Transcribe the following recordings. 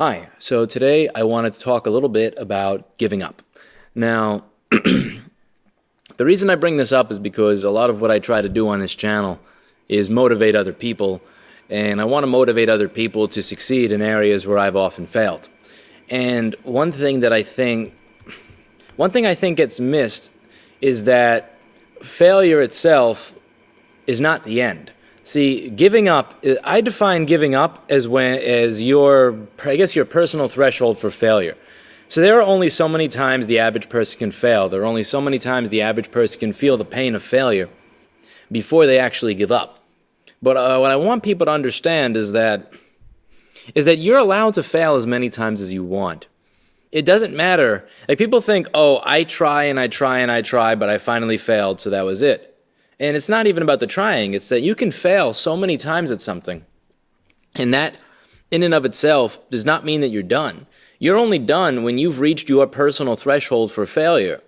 Hi, so today I wanted to talk a little bit about giving up. Now, the reason I bring this up is because a lot of what I try to do on this channel is motivate other people, and I want to motivate other people to succeed in areas where I've often failed. And one thing I think gets missed is that failure itself is not the end. See, giving up, I define giving up as your personal threshold for failure. So there are only so many times the average person can fail. There are only so many times the average person can feel the pain of failure before they actually give up. But what I want people to understand is that you're allowed to fail as many times as you want. It doesn't matter. Like, people think, oh, I try and I try and I try, but I finally failed, so that was it. And it's not even about the trying. It's that you can fail so many times at something. And that, in and of itself, does not mean that you're done. You're only done when you've reached your personal threshold for failure.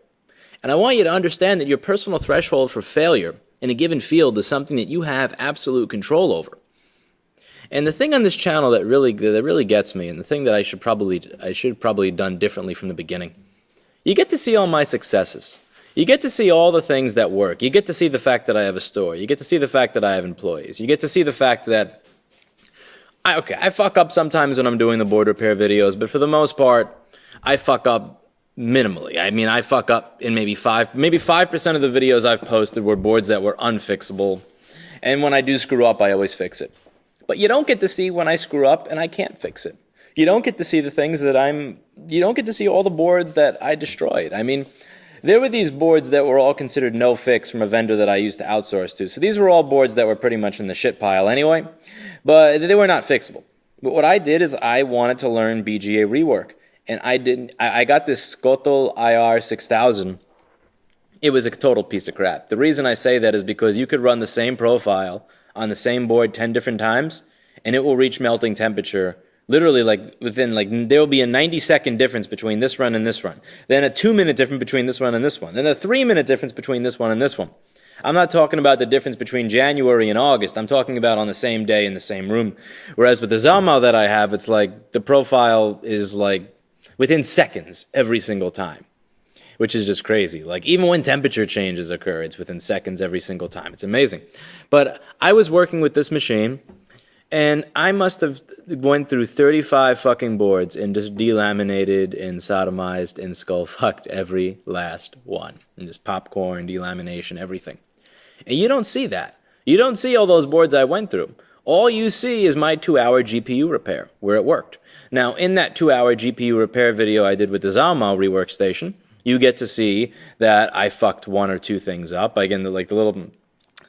And I want you to understand that your personal threshold for failure in a given field is something that you have absolute control over. And the thing on this channel that really gets me, and the thing that I should probably done differently from the beginning, you get to see all my successes. You get to see all the things that work. You get to see the fact that I have a store. You get to see the fact that I have employees. You get to see the fact that I fuck up sometimes when I'm doing the board repair videos, but for the most part, I fuck up minimally. I mean, I fuck up in maybe 5% of the videos I've posted were boards that were unfixable. And when I do screw up, I always fix it. But you don't get to see when I screw up and I can't fix it. You don't get to see the things that you don't get to see all the boards that I destroyed. I mean, there were these boards that were all considered no fix from a vendor that I used to outsource to. So these were all boards that were pretty much in the shit pile anyway, but they were not fixable. But what I did is I wanted to learn BGA rework. And I got this Skotl IR 6000. It was a total piece of crap. The reason I say that is because you could run the same profile on the same board 10 different times, and it will reach melting temperature literally there will be a 90-second difference between this run and this run. Then a 2-minute difference between this one and this one. Then a 3-minute difference between this one and this one. I'm not talking about the difference between January and August. I'm talking about on the same day in the same room. Whereas with the Zama that I have, it's like the profile is like within seconds every single time, which is just crazy. Like, even when temperature changes occur, it's within seconds every single time. It's amazing. But I was working with this machine, and I must have went through 35 fucking boards and just delaminated and sodomized and skull-fucked every last one. And just popcorn, delamination, everything. And you don't see that. You don't see all those boards I went through. All you see is my 2-hour GPU repair, where it worked. Now, in that 2-hour GPU repair video I did with the Zalma rework station, you get to see that I fucked one or two things up. Again,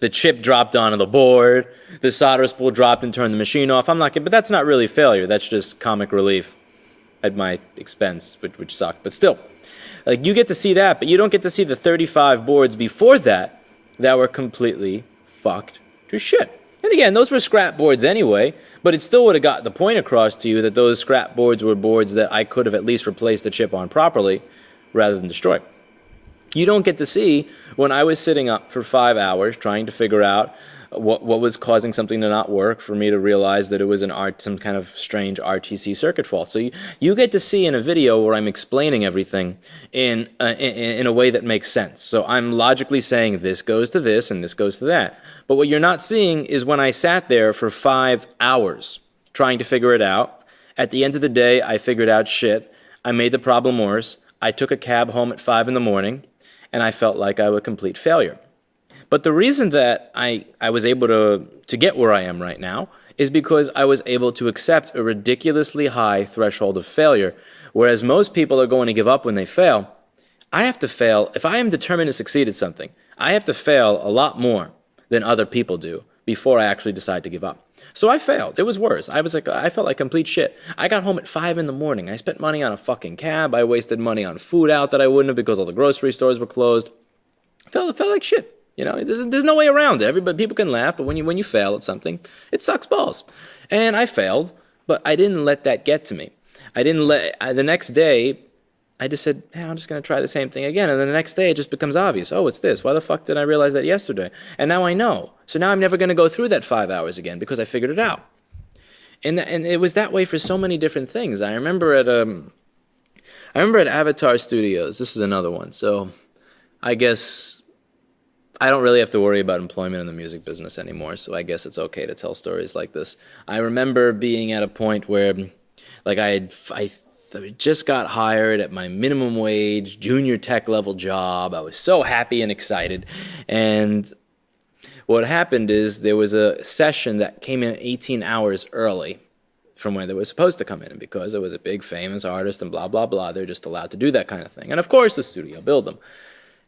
the chip dropped onto the board, the solder spool dropped and turned the machine off. But that's not really failure. That's just comic relief at my expense, which sucked. But still, like, you get to see that, but you don't get to see the 35 boards before that were completely fucked to shit. And again, those were scrap boards anyway, but it still would have got the point across to you that those scrap boards were boards that I could have at least replaced the chip on properly rather than destroy. You don't get to see when I was sitting up for 5 hours trying to figure out what was causing something to not work, for me to realize that it was some kind of strange RTC circuit fault. So you get to see in a video where I'm explaining everything in a way that makes sense. So I'm logically saying this goes to this and this goes to that. But what you're not seeing is when I sat there for 5 hours trying to figure it out. At the end of the day, I figured out shit. I made the problem worse. I took a cab home at 5 in the morning, and I felt like I was a complete failure. But the reason that I was able to get where I am right now is because I was able to accept a ridiculously high threshold of failure, whereas most people are going to give up when they fail. I have to fail. If I am determined to succeed at something, I have to fail a lot more than other people do before I actually decide to give up. So I failed. It was worse. I felt like complete shit. I got home at 5 in the morning. I spent money on a fucking cab. I wasted money on food out that I wouldn't have because all the grocery stores were closed. It felt like shit. You know, there's no way around it. People can laugh, but when you fail at something, it sucks balls. And I failed, but I didn't let that get to me. The next day, I just said, hey, I'm just going to try the same thing again. And then the next day, it just becomes obvious. Oh, it's this. Why the fuck didn't I realize that yesterday? And now I know. So now I'm never going to go through that 5 hours again because I figured it out. And it was that way for so many different things. I remember at Avatar Studios. This is another one. So I guess I don't really have to worry about employment in the music business anymore, so I guess it's okay to tell stories like this. I remember being at a point where, like, I just got hired at my minimum wage, junior tech level job. I was so happy and excited. And what happened is there was a session that came in 18 hours early from when they were supposed to come in. And because it was a big famous artist and blah, blah, blah, they're just allowed to do that kind of thing. And of course the studio billed them.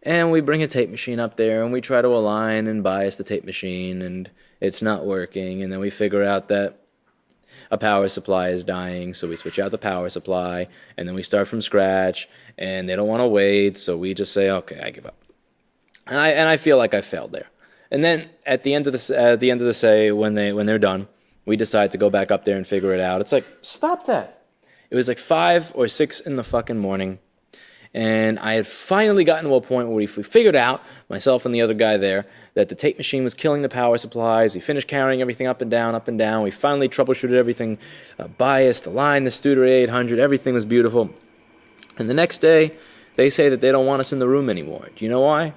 And we bring a tape machine up there, and we try to align and bias the tape machine, and it's not working. And then we figure out that a power supply is dying, so we switch out the power supply, and then we start from scratch, and they don't want to wait, so we just say, okay, I give up. And I feel like I failed there. And then at the end of the say, when they're done, we decide to go back up there and figure it out. It's like, stop that. It was like 5 or 6 in the fucking morning. And I had finally gotten to a point where we figured out, myself and the other guy there, that the tape machine was killing the power supplies. We finished carrying everything up and down, up and down. We finally troubleshooted everything, biased, aligned the Studer 800. Everything was beautiful. And the next day, they say that they don't want us in the room anymore. Do you know why?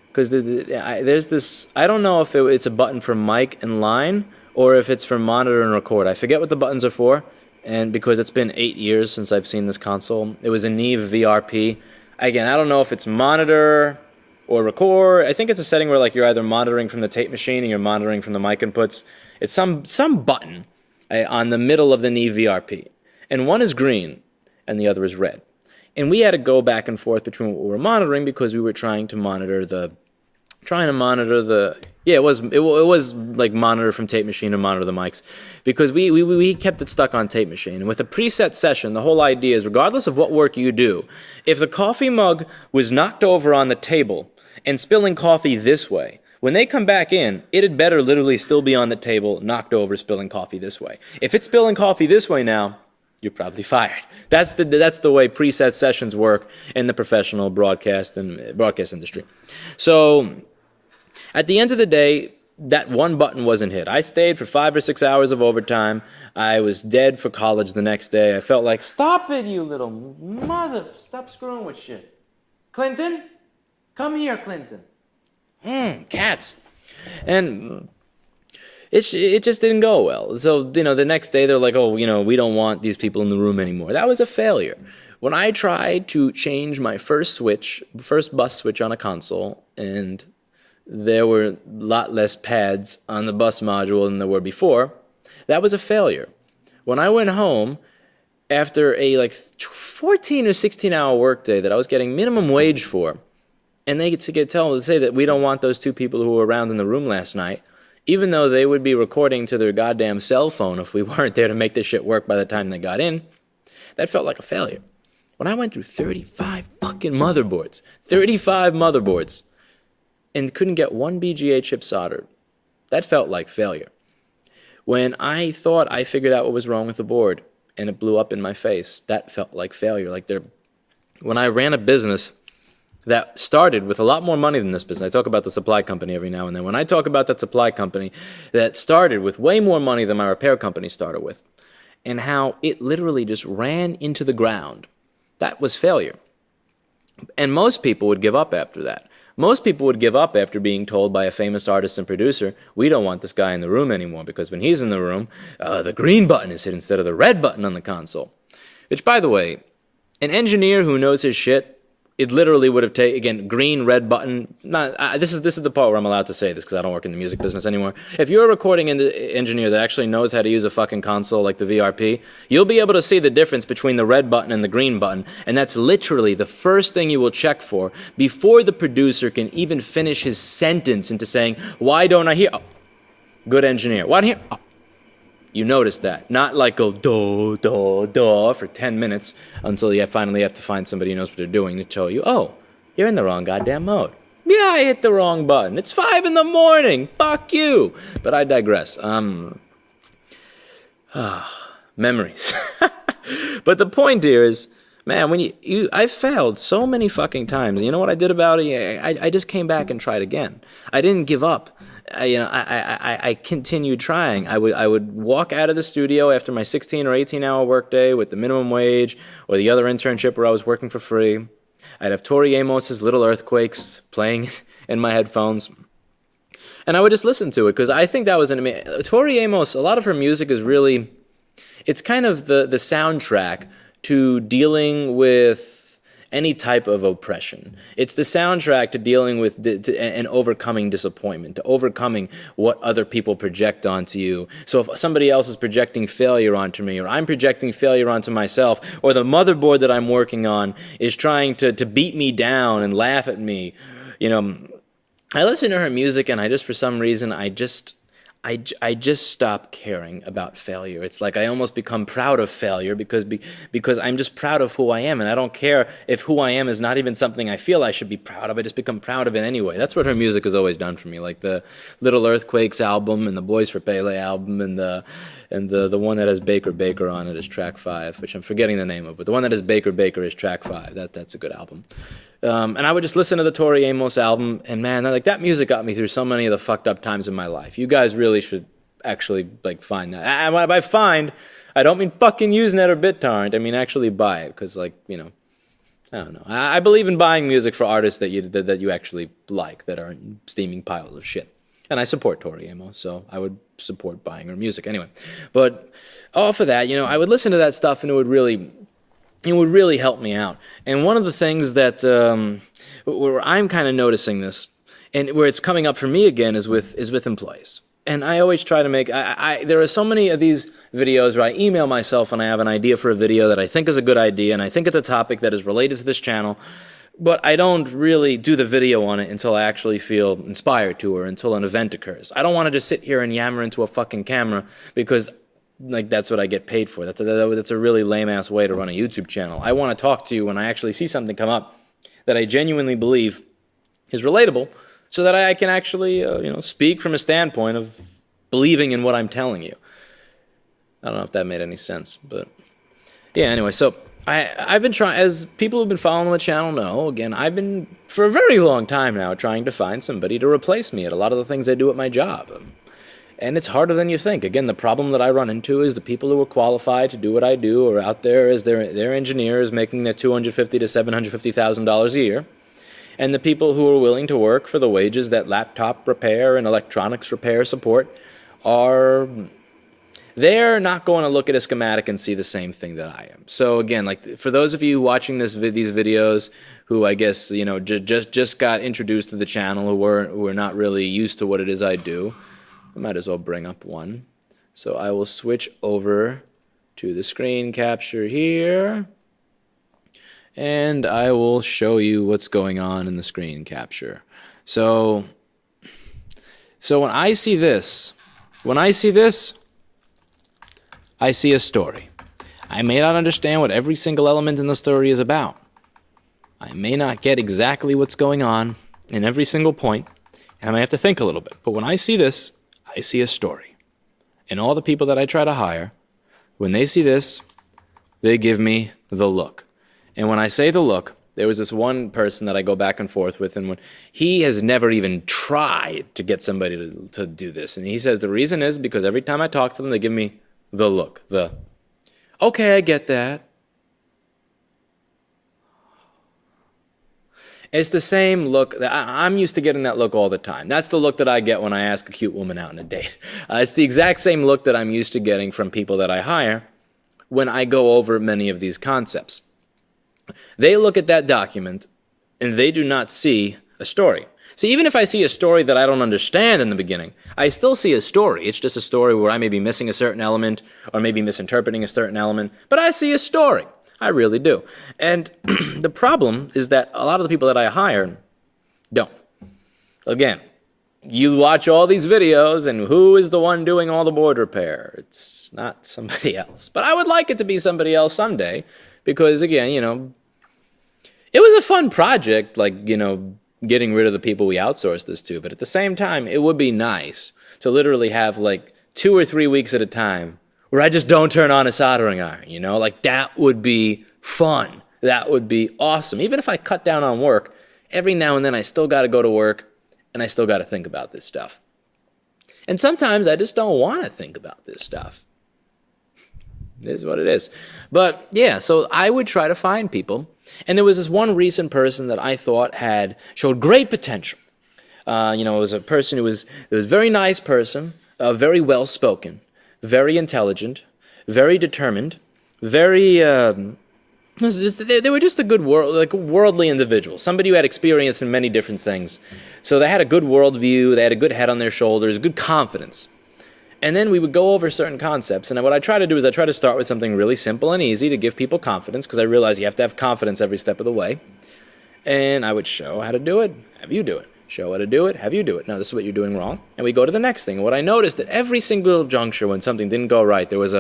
Because there's this, I don't know if it's a button for mic and line, or if it's for monitor and record. I forget what the buttons are for. And because it's been 8 years since I've seen this console, it was a Neve VRP. Again, I don't know if it's monitor or record. I think it's a setting where, like, you're either monitoring from the tape machine and you're monitoring from the mic inputs. It's some button on the middle of the Neve VRP. And one is green and the other is red. And we had to go back and forth between what we were monitoring because we were trying to monitor the it was like monitor from tape machine and monitor the mics, because we kept it stuck on tape machine. And with a preset session, the whole idea is, regardless of what work you do, if the coffee mug was knocked over on the table and spilling coffee this way, when they come back in, it had better literally still be on the table, knocked over, spilling coffee this way. If it's spilling coffee this way now, you're probably fired. That's the way preset sessions work in the professional broadcast industry. So at the end of the day, that one button wasn't hit. I stayed for 5 or 6 hours of overtime. I was dead for college the next day. I felt like, stop it, you little mother. Stop screwing with shit. Clinton? Come here, Clinton. Cats. And it just didn't go well. So, the next day they're like, oh, we don't want these people in the room anymore. That was a failure. When I tried to change my first bus switch on a console, and there were a lot less pads on the bus module than there were before, that was a failure. When I went home after a 14 or 16 hour workday that I was getting minimum wage for, and they say that we don't want those 2 people who were around in the room last night, even though they would be recording to their goddamn cell phone if we weren't there to make this shit work by the time they got in, that felt like a failure. When I went through 35 fucking motherboards, and couldn't get one BGA chip soldered, that felt like failure. When I thought I figured out what was wrong with the board and it blew up in my face, that felt like failure. When I ran a business that started with a lot more money than this business, I talk about the supply company every now and then. When I talk about that supply company that started with way more money than my repair company started with, and how it literally just ran into the ground, that was failure. And most people would give up after that. Most people would give up after being told by a famous artist and producer, we don't want this guy in the room anymore, because when he's in the room, the green button is hit instead of the red button on the console. Which, by the way, an engineer who knows his shit, it literally would have taken, again, green, red button. This is the part where I'm allowed to say this because I don't work in the music business anymore. If you're a recording engineer that actually knows how to use a fucking console like the VRP, you'll be able to see the difference between the red button and the green button, and that's literally the first thing you will check for before the producer can even finish his sentence into saying, why don't I hear? Oh, good engineer. Why don't I hear? Oh. You notice that. Not like go do, do, do for 10 minutes until you finally have to find somebody who knows what they're doing to tell you, oh, you're in the wrong goddamn mode. Yeah, I hit the wrong button. It's 5 in. Fuck you. But I digress. Memories. But the point here is, man, when I failed so many fucking times. You know what I did about it? I just came back and tried again. I didn't give up. I continued trying. I would walk out of the studio after my 16 or 18 hour workday with the minimum wage or the other internship where I was working for free. I'd have Tori Amos's Little Earthquakes playing in my headphones. And I would just listen to it because I think that was an amazing. Tori Amos, a lot of her music is really, it's kind of the soundtrack to dealing with any type of oppression. It's the soundtrack to dealing with and overcoming disappointment, to overcoming what other people project onto you. So if somebody else is projecting failure onto me, or I'm projecting failure onto myself, or the motherboard that I'm working on is trying to beat me down and laugh at me, you know, I listen to her music and I just, for some reason, I just stop caring about failure. It's like I almost become proud of failure because I'm just proud of who I am, and I don't care if who I am is not even something I feel I should be proud of. I just become proud of it anyway. That's what her music has always done for me, like the Little Earthquakes album and the Boys for Pele album and the one that has Baker Baker on it is track 5, which I'm forgetting the name of, but the one that has Baker Baker is track 5. That's a good album. And I would just listen to the Tori Amos album, and man, like that music got me through so many of the fucked up times in my life. You guys really should actually like find that. And by find, I don't mean fucking Usenet or BitTorrent. I mean actually buy it, because like, you know, I don't know. I believe in buying music for artists that you actually like, that aren't steaming piles of shit. And I support Tori Amos, so I would support buying her music anyway. But off of that, you know, I would listen to that stuff, and it would really help me out. And one of the things that where I'm kind of noticing this, and where it's coming up for me again, is with employees. And I always try to make, there are so many of these videos where I email myself and I have an idea for a video that I think is a good idea, and I think it's a topic that is related to this channel, but I don't really do the video on it until I actually feel inspired to, or until an event occurs. I don't want to just sit here and yammer into a fucking camera, because like that's what I get paid for. That's a really lame-ass way to run a YouTube channel. I want to talk to you when I actually see something come up that I genuinely believe is relatable, so that I can actually speak from a standpoint of believing in what I'm telling you. I don't know if that made any sense, but yeah, anyway, so I've been trying, as people who've been following the channel know, again, I've been, for a very long time now, trying to find somebody to replace me at a lot of the things I do at my job. And it's harder than you think. Again, the problem that I run into is the people who are qualified to do what I do are out there as their engineers making their $250,000 to $750,000 a year. And the people who are willing to work for the wages that laptop repair and electronics repair support they're not going to look at a schematic and see the same thing that I am. So again, like for those of you watching these videos who I guess, just got introduced to the channel, who are not really used to what it is I do, I might as well bring up one. So I will switch over to the screen capture here, and I will show you what's going on in the screen capture. So when I see this, I see a story. I may not understand what every single element in the story is about. I may not get exactly what's going on in every single point, and I may have to think a little bit. But when I see this, I see a story. And all the people that I try to hire, when they see this, they give me the look. And when I say the look, there was this one person that I go back and forth with, and when he has never even tried to get somebody to do this. And he says the reason is because every time I talk to them, they give me the look. Okay, I get that. It's the same look. I'm used to getting that look all the time. That's the look that I get when I ask a cute woman out on a date. It's the exact same look that I'm used to getting from people that I hire when I go over many of these concepts. They look at that document and they do not see a story. See, even if I see a story that I don't understand in the beginning, I still see a story. It's just a story where I may be missing a certain element or maybe misinterpreting a certain element, but I see a story. I really do. And the problem is that a lot of the people that I hire don't. Again, you watch all these videos, and who is the one doing all the board repair? It's not somebody else. But I would like it to be somebody else someday, because, again, it was a fun project, getting rid of the people we outsourced this to. But at the same time, it would be nice to literally have, 2 or 3 weeks at a time where I just don't turn on a soldering iron, that would be fun. That would be awesome. Even if I cut down on work, every now and then I still got to go to work, and I still got to think about this stuff. And sometimes I just don't want to think about this stuff. It is what it is. But yeah, so I would try to find people. And there was this one recent person that I thought had showed great potential. It was a person who was a very nice person, very well spoken, very intelligent, very determined, very. They were just a good worldly individual, somebody who had experience in many different things. So they had a good worldview, they had a good head on their shoulders, good confidence. And then we would go over certain concepts. And what I try to do is I try to start with something really simple and easy to give people confidence, because I realize you have to have confidence every step of the way. And I would show how to do it, have you do it. Show how to do it, have you do it. Now, this is what you're doing wrong. And we go to the next thing. And what I noticed at every single juncture when something didn't go right, there was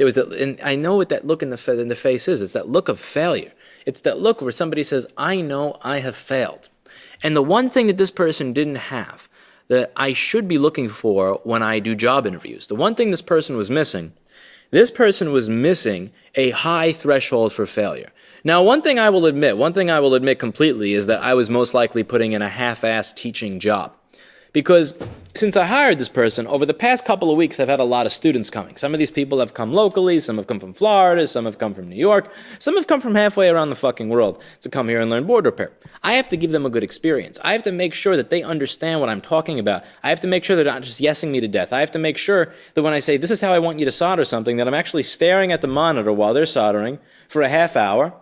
and I know what that look in the face is. It's that look of failure. It's that look where somebody says, I know I have failed. And the one thing that this person didn't have that I should be looking for when I do job interviews, the one thing this person was missing a high threshold for failure. Now, one thing I will admit completely is that I was most likely putting in a half-assed teaching job. Because since I hired this person, over the past couple of weeks, I've had a lot of students coming. Some of these people have come locally, some have come from Florida, some have come from New York, some have come from halfway around the fucking world to come here and learn board repair. I have to give them a good experience. I have to make sure that they understand what I'm talking about. I have to make sure they're not just yesing me to death. I have to make sure that when I say, this is how I want you to solder something, that I'm actually staring at the monitor while they're soldering for a half hour,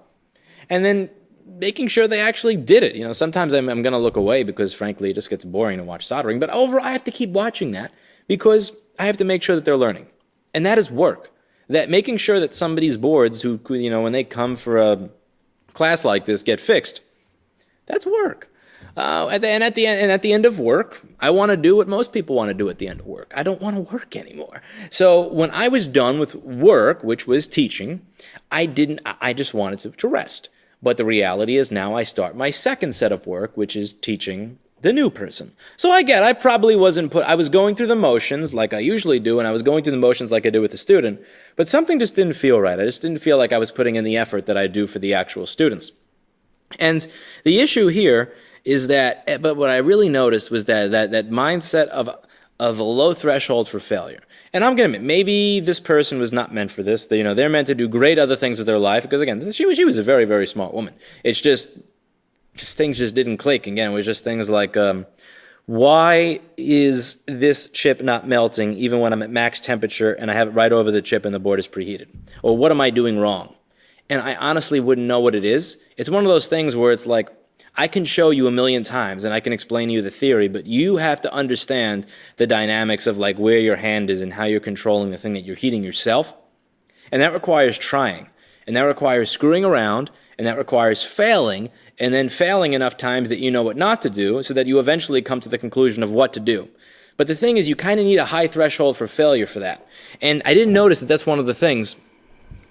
and then making sure they actually did it. Sometimes I'm going to look away because, frankly, it just gets boring to watch soldering. But I have to keep watching that because I have to make sure that they're learning. And that is work. That making sure that somebody's boards who, when they come for a class like this, get fixed, that's work. At the end of work, I want to do what most people want to do at the end of work. I don't want to work anymore. So when I was done with work, which was teaching, I just wanted to rest. But the reality is now I start my second set of work, which is teaching the new person. So I probably I was going through the motions like I usually do, and I was going through the motions like I do with the student, but something just didn't feel right. I just didn't feel like I was putting in the effort that I do for the actual students. And the issue here is but what I really noticed was that mindset of a low threshold for failure. And I'm going to admit, maybe this person was not meant for this. They're meant to do great other things with their life, because, again, she was a very, very smart woman. It's just things just didn't click. Again, it was just things like, why is this chip not melting even when I'm at max temperature and I have it right over the chip and the board is preheated? Or what am I doing wrong? And I honestly wouldn't know what it is. It's one of those things where it's like, I can show you a million times and I can explain to you the theory, but you have to understand the dynamics of like where your hand is and how you're controlling the thing that you're heating yourself. And that requires trying, and that requires screwing around, and that requires failing, and then failing enough times that you know what not to do so that you eventually come to the conclusion of what to do. But the thing is, you kind of need a high threshold for failure for that. And I didn't notice that that's one of the things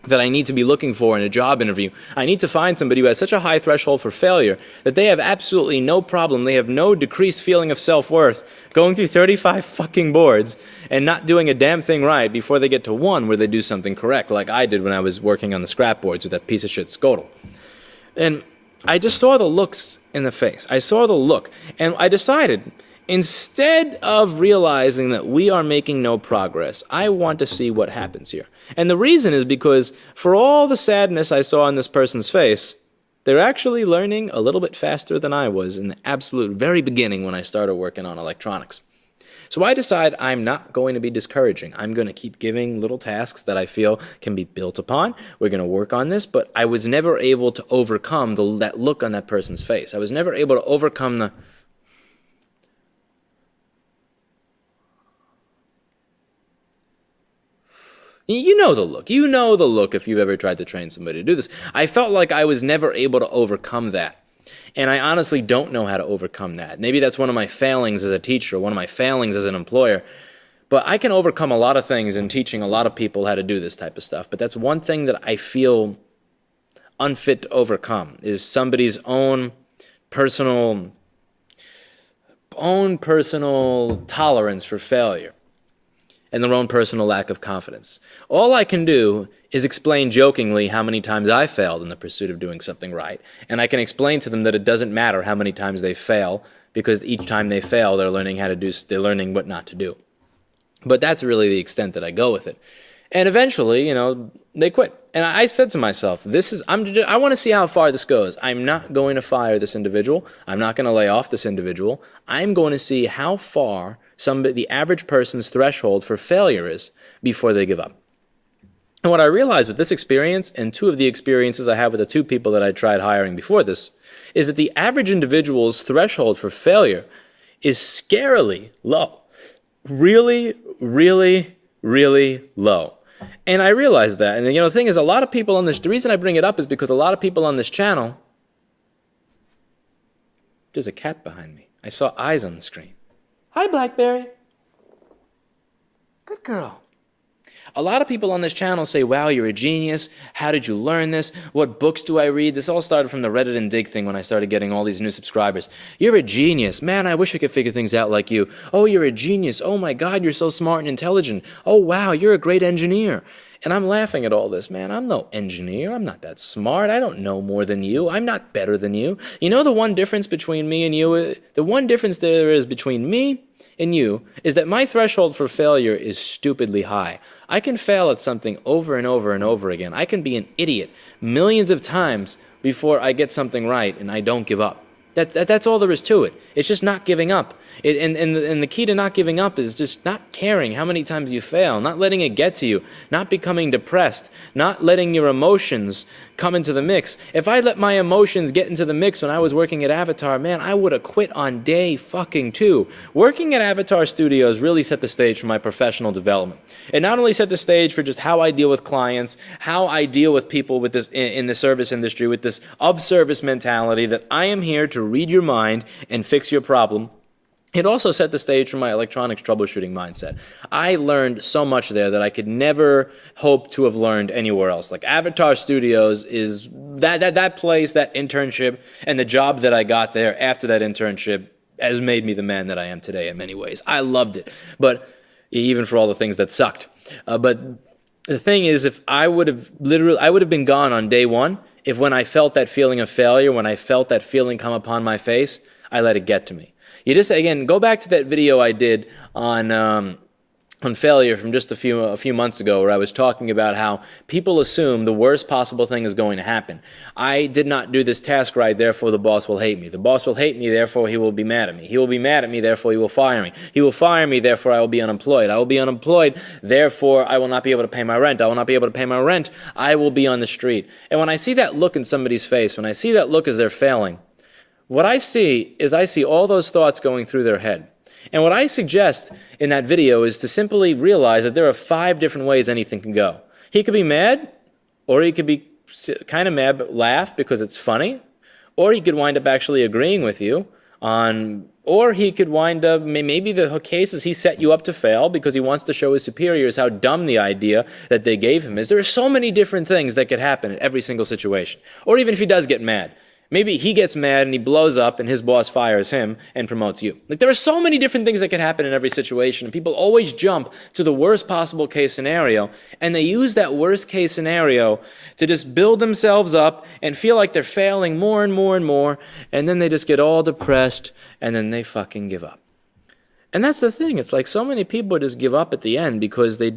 that I need to be looking for in a job interview. I need to find somebody who has such a high threshold for failure that they have absolutely no problem, they have no decreased feeling of self-worth going through 35 fucking boards and not doing a damn thing right before they get to one where they do something correct, like I did when I was working on the scrap boards with that piece of shit Skodal. And I just saw the looks in the face. I saw the look, and I decided, instead of realizing that we are making no progress, I want to see what happens here. And the reason is because for all the sadness I saw in this person's face, they're actually learning a little bit faster than I was in the absolute very beginning when I started working on electronics. So I decide I'm not going to be discouraging. I'm going to keep giving little tasks that I feel can be built upon. We're going to work on this, but I was never able to overcome that look on that person's face. I was never able to overcome the... You know the look. You know the look if you've ever tried to train somebody to do this. I felt like I was never able to overcome that. And I honestly don't know how to overcome that. Maybe that's one of my failings as a teacher, one of my failings as an employer. But I can overcome a lot of things in teaching a lot of people how to do this type of stuff. But that's one thing that I feel unfit to overcome, is somebody's own personal tolerance for failure. and their own personal lack of confidence. All I can do is explain jokingly how many times I failed in the pursuit of doing something right. And I can explain to them that it doesn't matter how many times they fail, because each time they fail, they're learning they're learning what not to do. But that's really the extent that I go with it. And eventually, they quit. And I said to myself, I want to see how far this goes. I'm not going to fire this individual. I'm not going to lay off this individual. I'm going to see how far the average person's threshold for failure is before they give up. And what I realized with this experience and two of the experiences I have with the two people that I tried hiring before this is that the average individual's threshold for failure is scarily low. Really, really, really low. And I realized that. And the thing is, the reason I bring it up is because a lot of people on this channel, there's a cat behind me. I saw eyes on the screen. Hi, Blackberry. Good girl. A lot of people on this channel say, wow, you're a genius. How did you learn this? What books do I read? This all started from the Reddit and Dig thing when I started getting all these new subscribers. You're a genius. Man, I wish I could figure things out like you. Oh, you're a genius. Oh my God, you're so smart and intelligent. Oh wow, you're a great engineer. And I'm laughing at all this. Man, I'm no engineer. I'm not that smart. I don't know more than you. I'm not better than you. You know the one difference between me and you? The one difference there is between me and you is that my threshold for failure is stupidly high. I can fail at something over and over and over again. I can be an idiot millions of times before I get something right and I don't give up. That's all there is to it. It's just not giving up. And the key to not giving up is just not caring how many times you fail, not letting it get to you, not becoming depressed, not letting your emotions come into the mix. If I let my emotions get into the mix when I was working at Avatar, man, I would have quit on day fucking 2. Working at Avatar Studios really set the stage for my professional development. It not only set the stage for just how I deal with clients, how I deal with people with this in the service industry with this of-service mentality that I am here to read your mind and fix your problem. It also set the stage for my electronics troubleshooting mindset. I learned so much there that I could never hope to have learned anywhere else. Like Avatar Studios is that place, that internship, and the job that I got there after that internship has made me the man that I am today in many ways. I loved it, but even for all the things that sucked. But the thing is, if I would have been gone on day 1 if when I felt that feeling of failure, when I felt that feeling come upon my face, I let it get to me. You just, again, go back to that video I did on failure from just a few months ago where I was talking about how people assume the worst possible thing is going to happen. I did not do this task right, therefore the boss will hate me. The boss will hate me, therefore he will be mad at me. He will be mad at me, therefore he will fire me. He will fire me, therefore I will be unemployed. I will be unemployed, therefore I will not be able to pay my rent. I will not be able to pay my rent. I will be on the street. And when I see that look in somebody's face, when I see that look as they're failing, what I see is I see all those thoughts going through their head. And what I suggest in that video is to simply realize that there are 5 different ways anything can go. He could be mad, or he could be kind of mad but laugh because it's funny, or he could wind up actually agreeing with you or he could wind up, maybe the case is he set you up to fail because he wants to show his superiors how dumb the idea that they gave him is. There are so many different things that could happen in every single situation. Or even if he does get mad. Maybe he gets mad and he blows up and his boss fires him and promotes you. Like, there are so many different things that could happen in every situation, and people always jump to the worst possible case scenario, and they use that worst case scenario to just build themselves up and feel like they're failing more and more and more, and then they just get all depressed, and then they fucking give up. And that's the thing. It's like so many people just give up at the end because they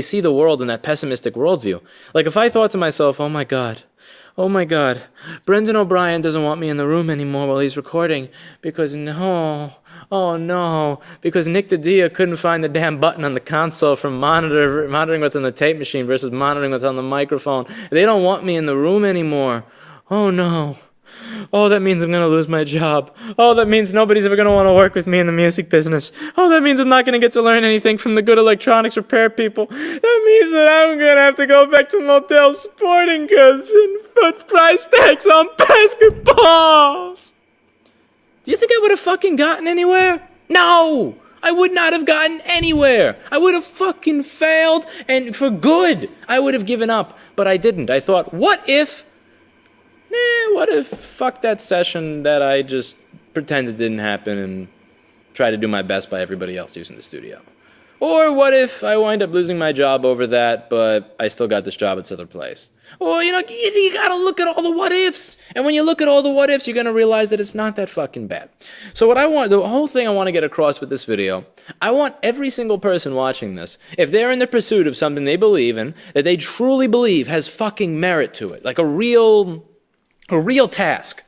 see the world in that pessimistic worldview. Like, if I thought to myself, oh my God, Brendan O'Brien doesn't want me in the room anymore while he's recording because because Nick DiDia couldn't find the damn button on the console from monitoring what's on the tape machine versus monitoring what's on the microphone. They don't want me in the room anymore. Oh no. Oh, that means I'm going to lose my job. Oh, that means nobody's ever going to want to work with me in the music business. Oh, that means I'm not going to get to learn anything from the good electronics repair people. That means that I'm going to have to go back to Motel Sporting Goods and put price tags on basketballs. Do you think I would have fucking gotten anywhere? No! I would not have gotten anywhere. I would have fucking failed, and for good. I would have given up, but I didn't. I thought, what if fuck that session that I just pretended didn't happen and try to do my best by everybody else using the studio. Or what if I wind up losing my job over that, but I still got this job at this other place? Or, you gotta look at all the what ifs. And when you look at all the what ifs, you're gonna realize that it's not that fucking bad. So the whole thing I wanna get across with this video, I want every single person watching this, if they're in the pursuit of something they believe in, that they truly believe has fucking merit to it, like a real task,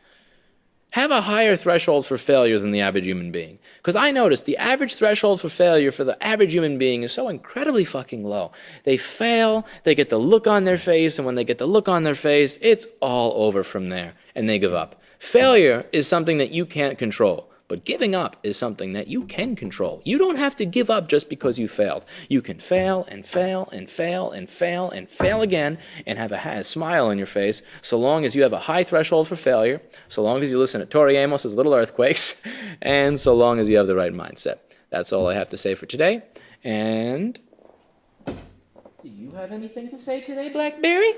have a higher threshold for failure than the average human being. Because I noticed the average threshold for failure for the average human being is so incredibly fucking low. They fail, they get the look on their face, and when they get the look on their face, it's all over from there, and they give up. Failure is something that you can't control. But giving up is something that you can control. You don't have to give up just because you failed. You can fail and fail and fail and fail and fail again and have a smile on your face so long as you have a high threshold for failure, so long as you listen to Tori Amos's Little Earthquakes, and so long as you have the right mindset. That's all I have to say for today. And do you have anything to say today, Blackberry?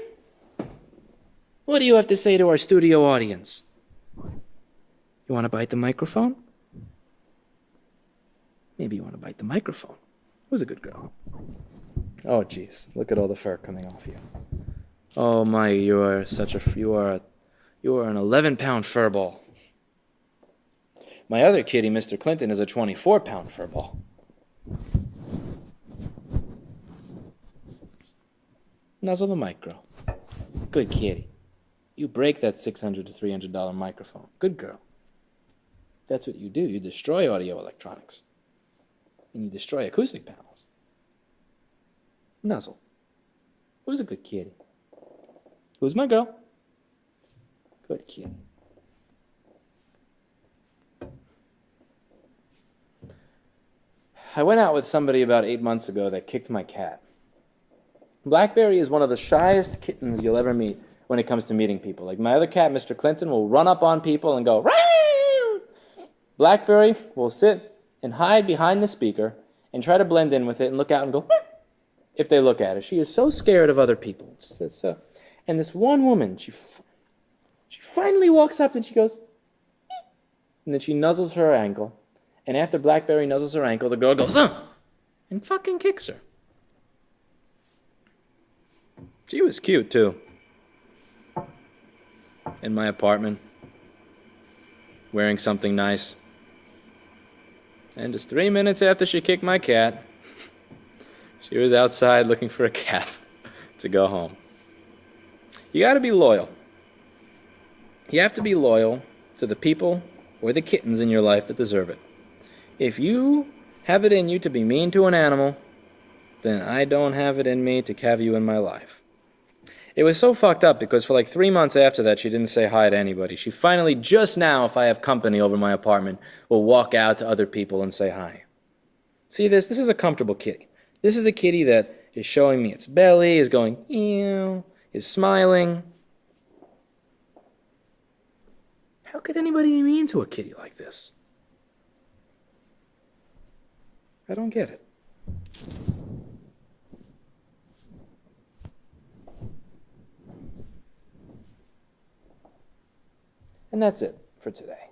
What do you have to say to our studio audience? You want to bite the microphone? Maybe you want to bite the microphone. Who's a good girl? Oh, jeez. Look at all the fur coming off you. Oh, my, you are an 11-pound fur ball. My other kitty, Mr. Clinton, is a 24-pound fur ball. Nuzzle the micro. Good kitty. You break that $600 to $300 microphone. Good girl. That's what you do. You destroy audio electronics. And you destroy acoustic panels. Nuzzle. Who's a good kitty? Who's my girl? Good kitty. I went out with somebody about 8 months ago that kicked my cat. Blackberry is one of the shyest kittens you'll ever meet when it comes to meeting people. Like my other cat, Mr. Clinton, will run up on people and go, "Rah!" Blackberry will sit and hide behind the speaker and try to blend in with it and look out and go, "Rah!" if they look at her. She is so scared of other people. She says so. And this one woman, she finally walks up and she goes, "Ee!" and then she nuzzles her ankle. And after Blackberry nuzzles her ankle, the girl goes, and fucking kicks her. She was cute, too. In my apartment, wearing something nice. And just 3 minutes after she kicked my cat, she was outside looking for a cab to go home. You gotta be loyal. You have to be loyal to the people or the kittens in your life that deserve it. If you have it in you to be mean to an animal, then I don't have it in me to have you in my life. It was so fucked up because for like 3 months after that, she didn't say hi to anybody. She finally, just now, if I have company over my apartment, will walk out to other people and say hi. See this? This is a comfortable kitty. This is a kitty that is showing me its belly, is going, ew, is smiling. How could anybody be mean to a kitty like this? I don't get it. And that's it for today.